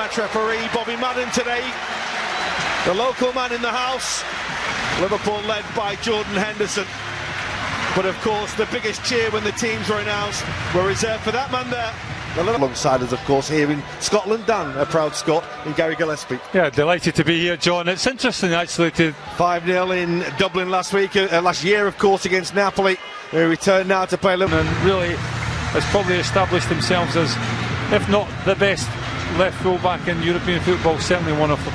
match referee Bobby Madden today, the local man in the house. Liverpool led by Jordan Henderson. But of course, the biggest cheer when the teams were announced were reserved for that man there. Alongside us, of course, here in Scotland, Dan, a proud Scot, in Gary Gillespie. Yeah, delighted to be here, John. It's interesting, actually, to 5-0 in Dublin last year, of course, against Napoli. They return now to play Liverpool. And really has probably established themselves as, if not the best left full-back in European football, certainly one of them.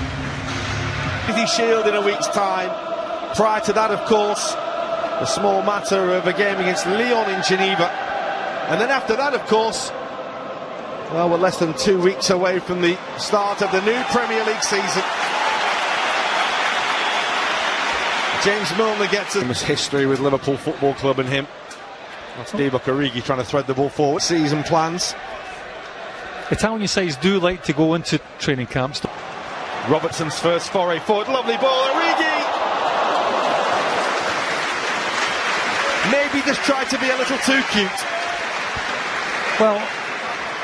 Community Shield in a week's time. Prior to that, of course, a small matter of a game against Lyon in Geneva. And then after that, of course, well, we're less than 2 weeks away from the start of the new Premier League season. James Milner gets us history with Liverpool Football Club and him. That's Divock Origi trying to thread the ball forward. Season plans. Italian sides do like to go into training camps. Robertson's first foray forward. Lovely ball, Origi! Maybe just tried to be a little too cute. Well,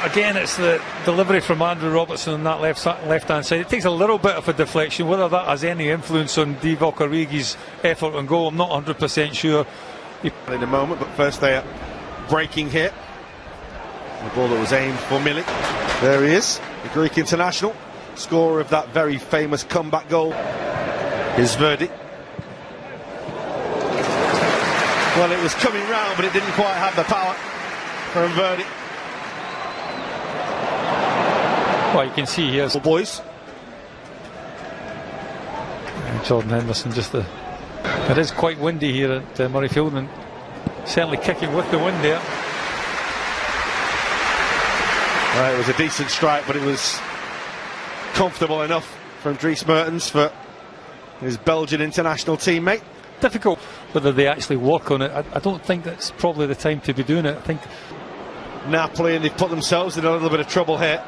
again, it's the delivery from Andrew Robertson on that left-hand side. It takes a little bit of a deflection. Whether that has any influence on Divock Origi's effort and goal, I'm not 100% sure. In a moment, but first they are breaking hit. The ball that was aimed for Milik. There he is, the Greek international, scorer of that very famous comeback goal. His verdict. Well, it was coming round, but it didn't quite have the power for a verdict. Well, you can see here, boys. Jordan Henderson, it is quite windy here at Murrayfield, and certainly kicking with the wind there. It was a decent strike, but it was comfortable enough from Dries Mertens for his Belgian international teammate. Difficult whether they actually work on it. I don't think that's probably the time to be doing it. I think Napoli, and they've put themselves in a little bit of trouble here.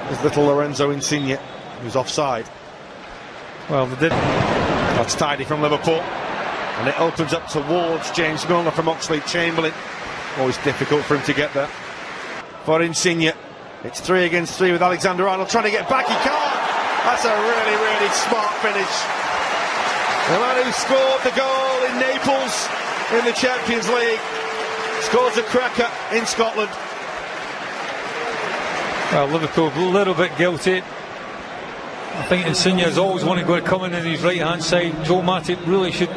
There's little Lorenzo Insigne, who's offside. Well, they did. That's tidy from Liverpool, and it opens up towards James Milner from Oxlade-Chamberlain. Always difficult for him to get there. For Insigne, it's 3 against 3 with Alexander-Arnold trying to get back. He can't. That's a really, really smart finish. The man who scored the goal in Naples in the Champions League scores a cracker in Scotland. Well, Liverpool a little bit guilty. I think Insigne has always wanted to go to come in his right-hand side. Joe Matip really should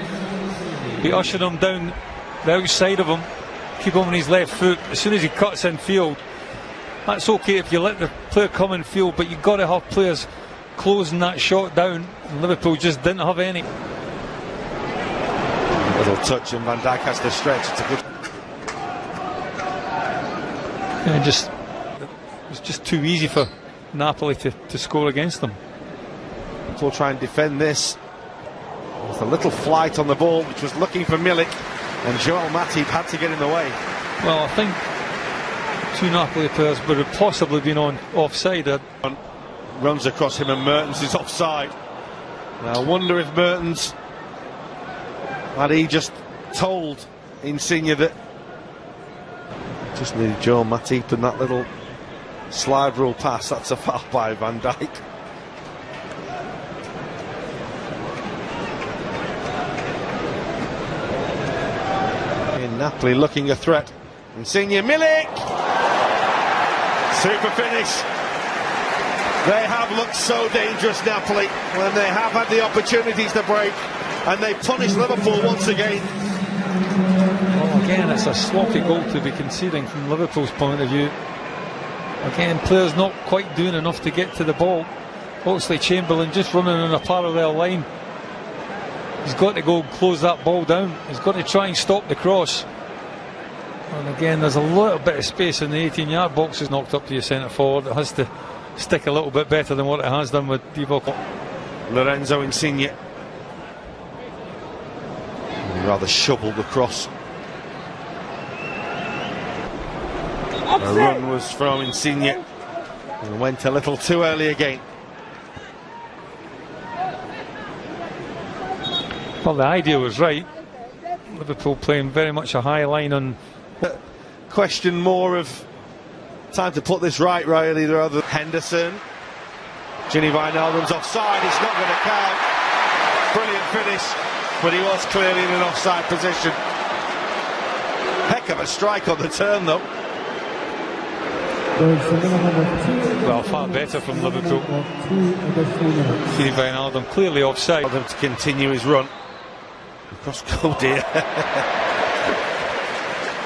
be ushering him down the outside of him, keep him on his left foot. As soon as he cuts in field, that's okay if you let the player come in field, but you've got to have players closing that shot down, and Liverpool just didn't have any. Little touch and Van Dijk has to stretch. It's a good. And it was just too easy for Napoli to score against them. We'll try and defend this. With a little flight on the ball, which was looking for Milik, and Joel Matip had to get in the way. Well, I think 2 Napoli players would have possibly been on offside. Runs across him, and Mertens is offside. Now, I wonder if Mertens had he just told Insigne that just needed Joel Matip, and that little slide rule pass. That's a foul by Van Dijk. In Napoli looking a threat. Insigne, Milik! Super finish. They have looked so dangerous, Napoli, when they have had the opportunities to break, and they punish Liverpool once again. Well, again, it's a sloppy goal to be conceding from Liverpool's point of view. Again, players not quite doing enough to get to the ball. Oxlade-Chamberlain just running on a parallel line. He's got to go and close that ball down. He's got to try and stop the cross. And again, there's a little bit of space in the 18-yard box. Is knocked up to your centre forward. It has to stick a little bit better than what it has done with Divock. Lorenzo Insigne. Rather shoveled across. The run was from Insigne and went a little too early again. Well, the idea was right. Liverpool playing very much a high line on. Question more of Time to put this right, really. There are the Henderson. Gini Wijnaldum's offside. It's not going to count. Brilliant finish, but he was clearly in an offside position. Heck of a strike on the turn, though. Well, far better from Liverpool. Gini Wijnaldum clearly offside. For him to continue his run. Cross goal, dear.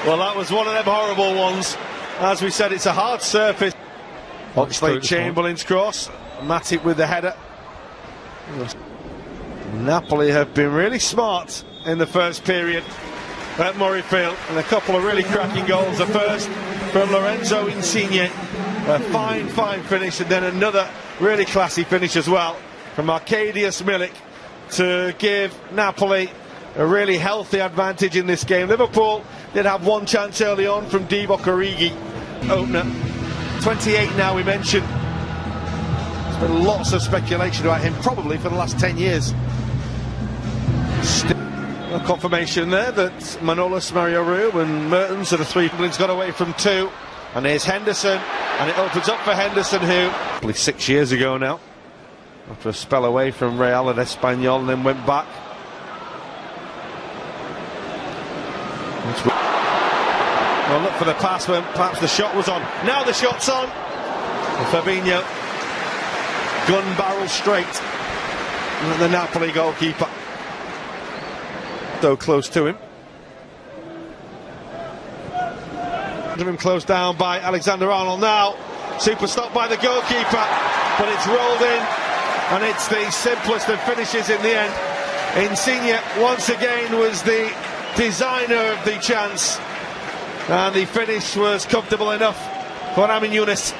Well, that was one of them horrible ones. As we said, it's a hard surface. Oxlade-Chamberlain's cross. Matip with the header. Napoli have been really smart in the first period at Murrayfield, and a couple of really cracking goals. The first from Lorenzo Insigne, a fine finish, and then another really classy finish as well from Arkadiusz Milik to give Napoli a really healthy advantage in this game. Liverpool did have one chance early on from Divock Origi, opener. 28 now, we mentioned. There's been lots of speculation about him, probably for the last 10 years. Still a confirmation there that Manolas, Mario Rui and Mertens are the three. England's got away from two, and here's Henderson, and it opens up for Henderson, who probably 6 years ago now, after a spell away from Real and Espanyol, and then went back. Well, look for the pass when perhaps the shot was on. Now the shot's on. And Fabinho, gun barrel straight at the Napoli goalkeeper. So close to him. Him closed down by Alexander-Arnold now. Super stop by the goalkeeper, but it's rolled in, and it's the simplest of finishes in the end. Insigne once again was the designer of the chance, and the finish was comfortable enough for Amin Younes.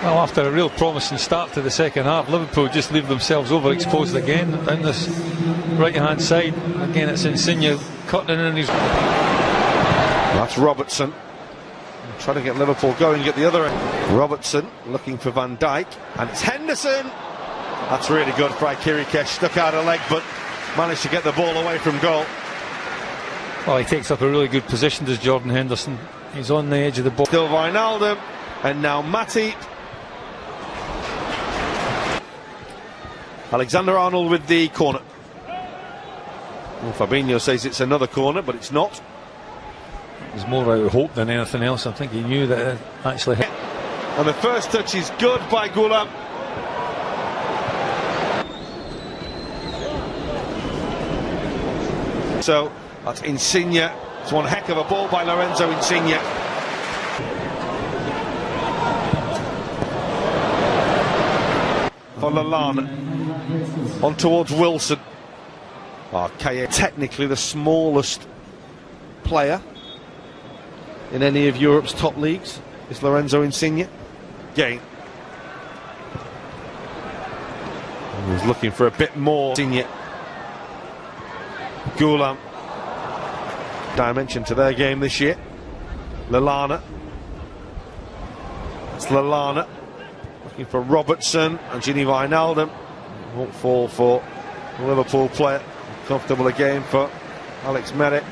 Well, after a real promising start to the second half, Liverpool just leave themselves overexposed again down this right-hand side. Again, it's Insigne cutting in his... That's Robertson. Trying to get Liverpool going at the other end. Robertson looking for Van Dijk, and it's Henderson. That's really good. Frykirikesh stuck out a leg, but managed to get the ball away from goal. Well, he takes up a really good position, does Jordan Henderson. He's on the edge of the ball. Still Wijnaldum, and now Matip. Alexander-Arnold with the corner. Well, Fabinho says it's another corner, but it's not. There's more out of hope than anything else. I think he knew that it actually hit. And the first touch is good by Gulam. So that's Insigne. It's one heck of a ball by Lorenzo Insigne. For Lallana. On towards Wilson. Kaye, technically the smallest player in any of Europe's top leagues, is Lorenzo Insigne. Gain. He's looking for a bit more. Insigne. Gulam. Dimension to their game this year. Lallana. It's Lallana. Looking for Robertson and Gini Wijnaldum. Won't fall for the Liverpool player. Comfortable again for Alex Merritt.